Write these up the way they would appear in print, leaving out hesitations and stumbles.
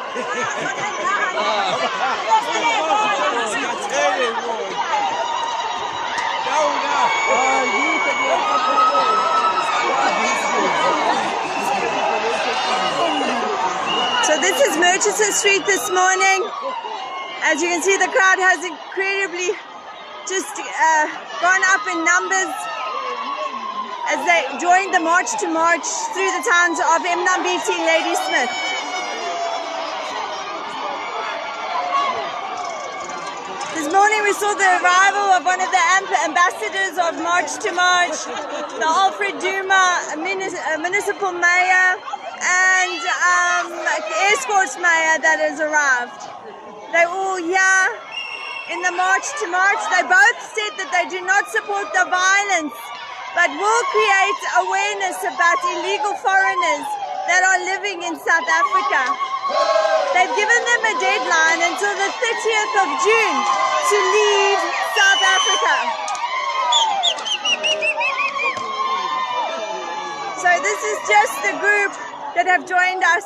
So this is Murchison Street this morning. As you can see, the crowd has incredibly just gone up in numbers as they joined the march to march through the towns of Mnambiti and Ladysmith. This morning we saw the arrival of one of the ambassadors of March to March, the Alfred Duma municipal mayor and escorts mayor that has arrived. They're all here in the March to March. They both said that they do not support the violence, but will create awareness about illegal foreigners that are living in South Africa. They've given them a deadline until the 30th of June to leave South Africa. So this is just the group that have joined us.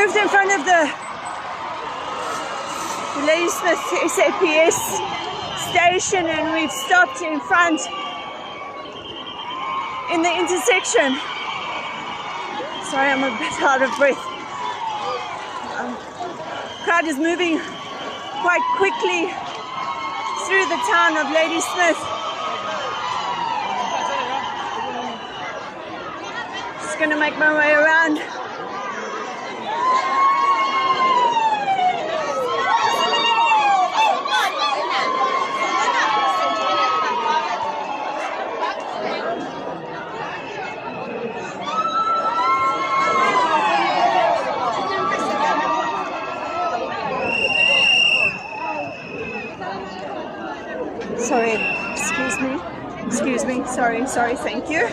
In front of the Ladysmith SAPS station, and we've stopped in front in the intersection. Sorry, I'm a bit out of breath. Crowd is moving quite quickly through the town of Ladysmith. Just gonna make my way around. Sorry, excuse me, sorry, thank you.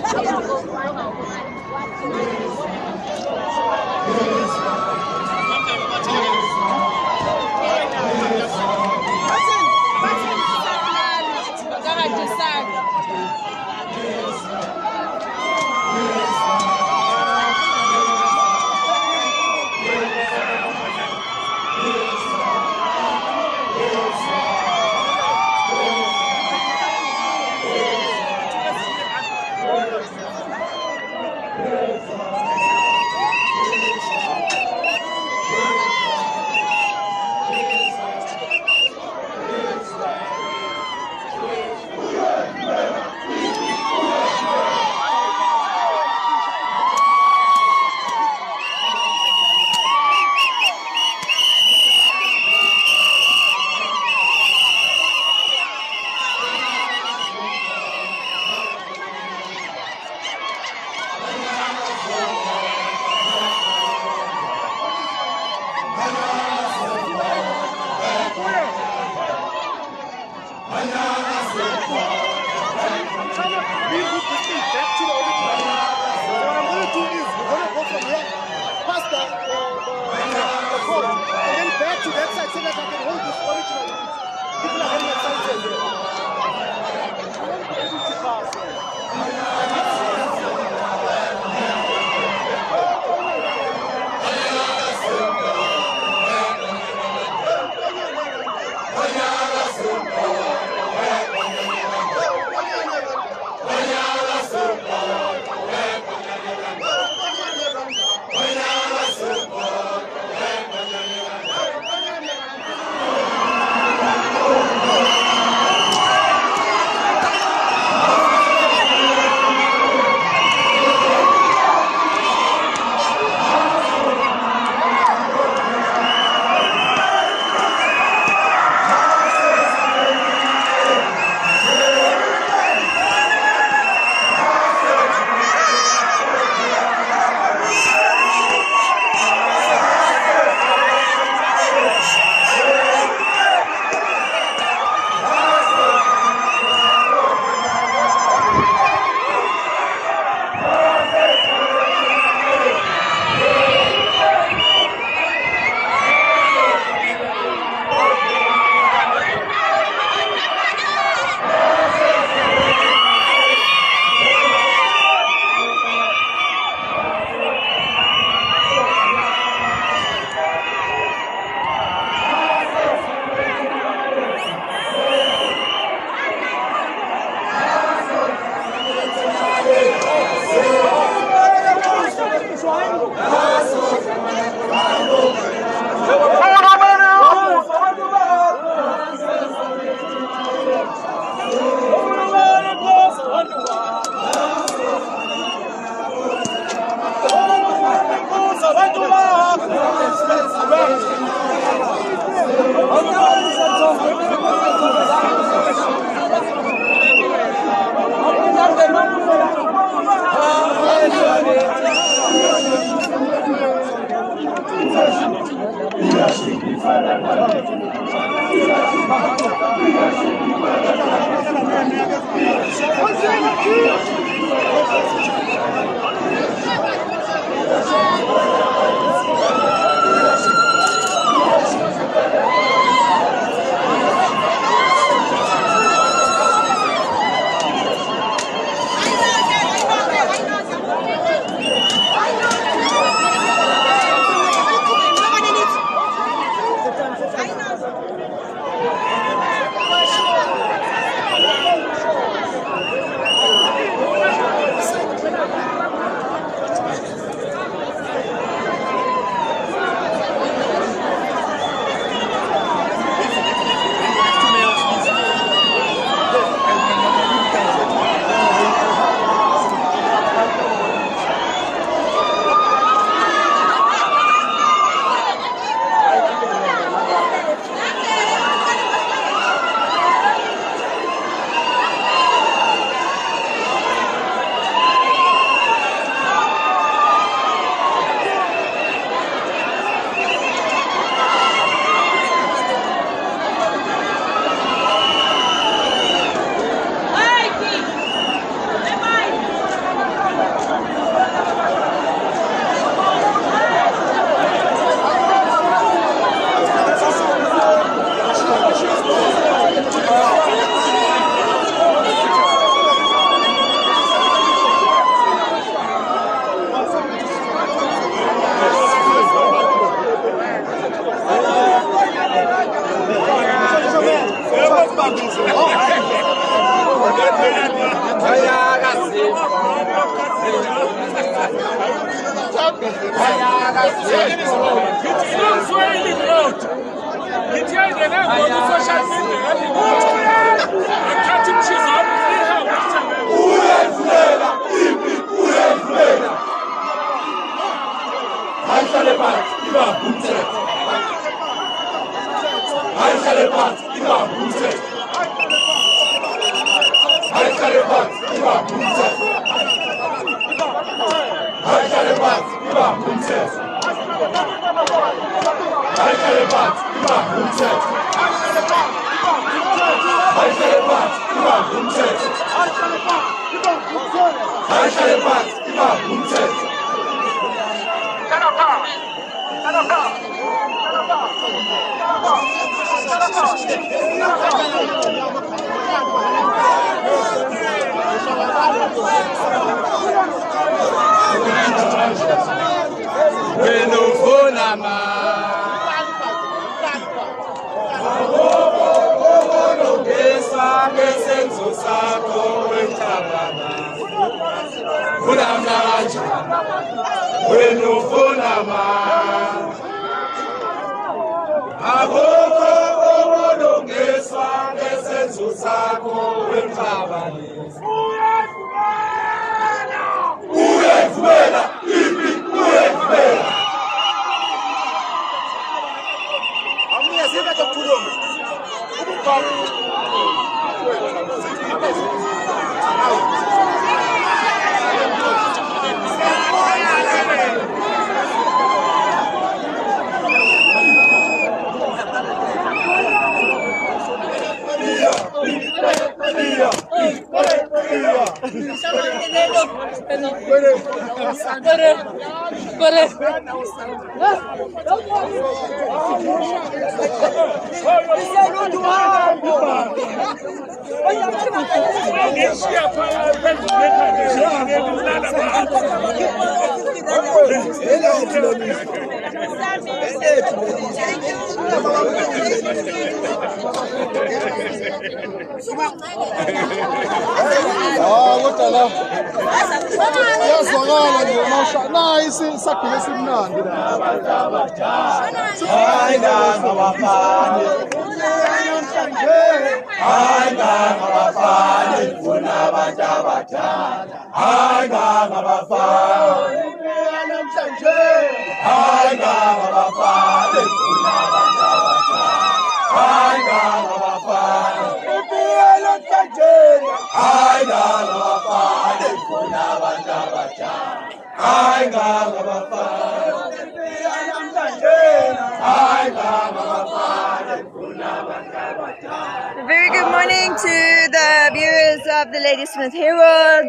morning to the viewers of the Ladysmith Herald.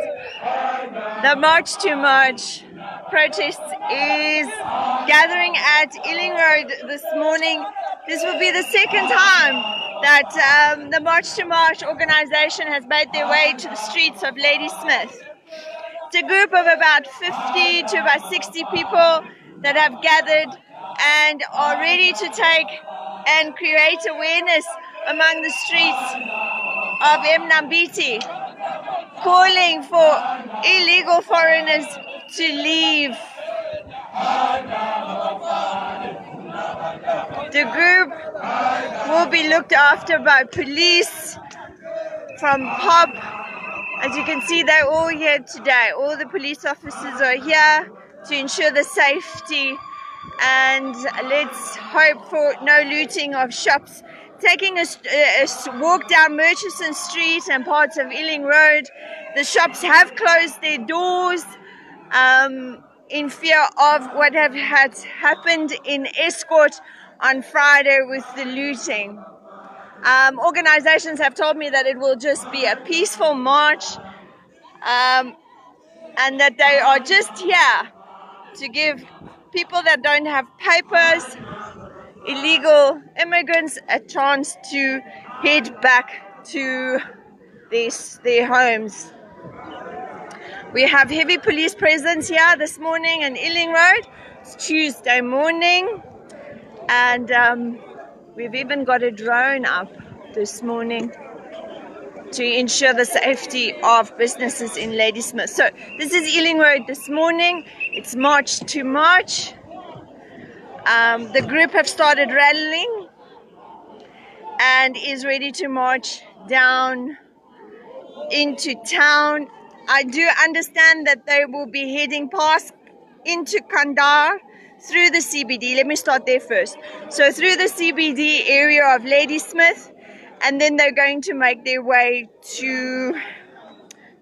The March to March protest is gathering at Ealing Road this morning. This will be the second time that the March to March organization has made their way to the streets of Ladysmith. It's a group of about 50 to about 60 people that have gathered and are ready to take and create awareness among the streets of Mnambiti, calling for illegal foreigners to leave. The group will be looked after by police from POP. As you can see, they're all here today. All the police officers are here to ensure the safety, and let's hope for no looting of shops. Taking a walk down Murchison Street and parts of Ealing Road, the shops have closed their doors in fear of what had happened in Escort on Friday with the looting. Organizations have told me that it will just be a peaceful march and that they are just here to give people that don't have papers, illegal immigrants, a chance to head back to their homes. We have heavy police presence here this morning in Ealing Road. It's Tuesday morning, and we've even got a drone up this morning to ensure the safety of businesses in Ladysmith. So this is Ealing Road this morning. It's March to March. The group have started rallying and is ready to march down into town. I do understand that they will be heading past into Kandar through the CBD. Let me start there first. So through the CBD area of Ladysmith, and then they're going to make their way to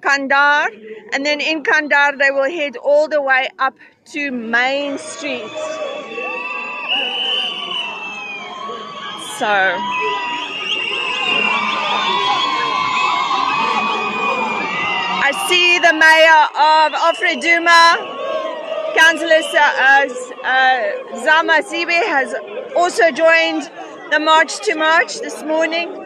Kandar, and then in Kandar they will head all the way up to Main Street. So I see the mayor of Alfred Duma, Councillor Zama Sibe, has also joined the March to March this morning.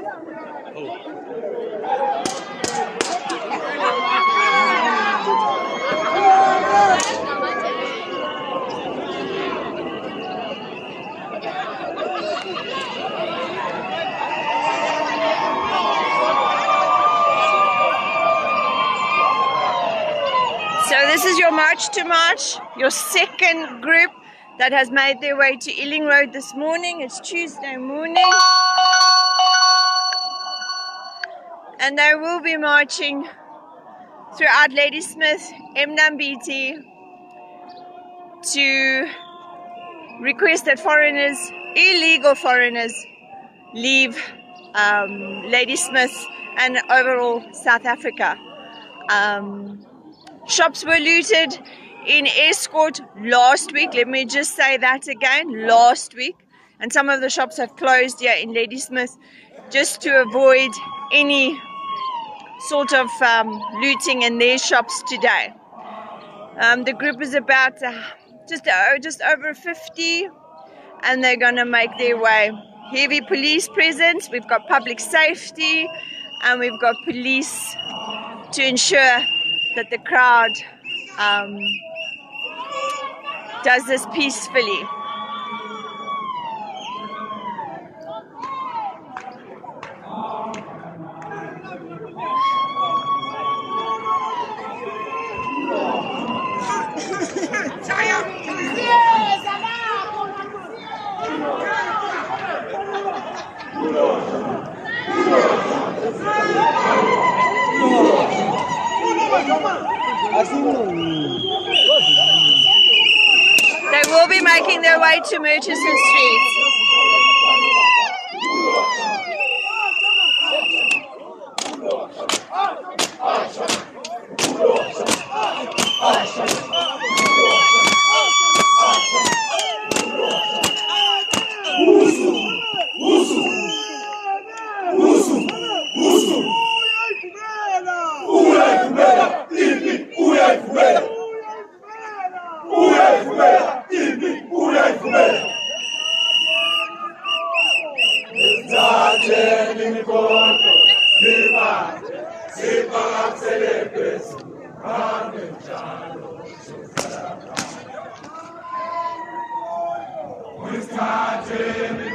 So this is your March to March, your second group that has made their way to Ealing Road this morning. It's Tuesday morning. And they will be marching throughout Ladysmith, Mnambiti, to request that foreigners, illegal foreigners, leave Ladysmith and overall South Africa. Shops were looted in Escort last week. Let me just say that again, last week. And some of the shops have closed here in Ladysmith just to avoid any sort of looting in their shops today. The group is about just over 50, and they're going to make their way. Heavy police presence. We've got public safety, and we've got police to ensure that the crowd does this peacefully. They will be making their way to Murchison Street. Sithatheni imikhonto, sibanje, sivakasele Jesu, hambe njalo siyosala. Sithatheni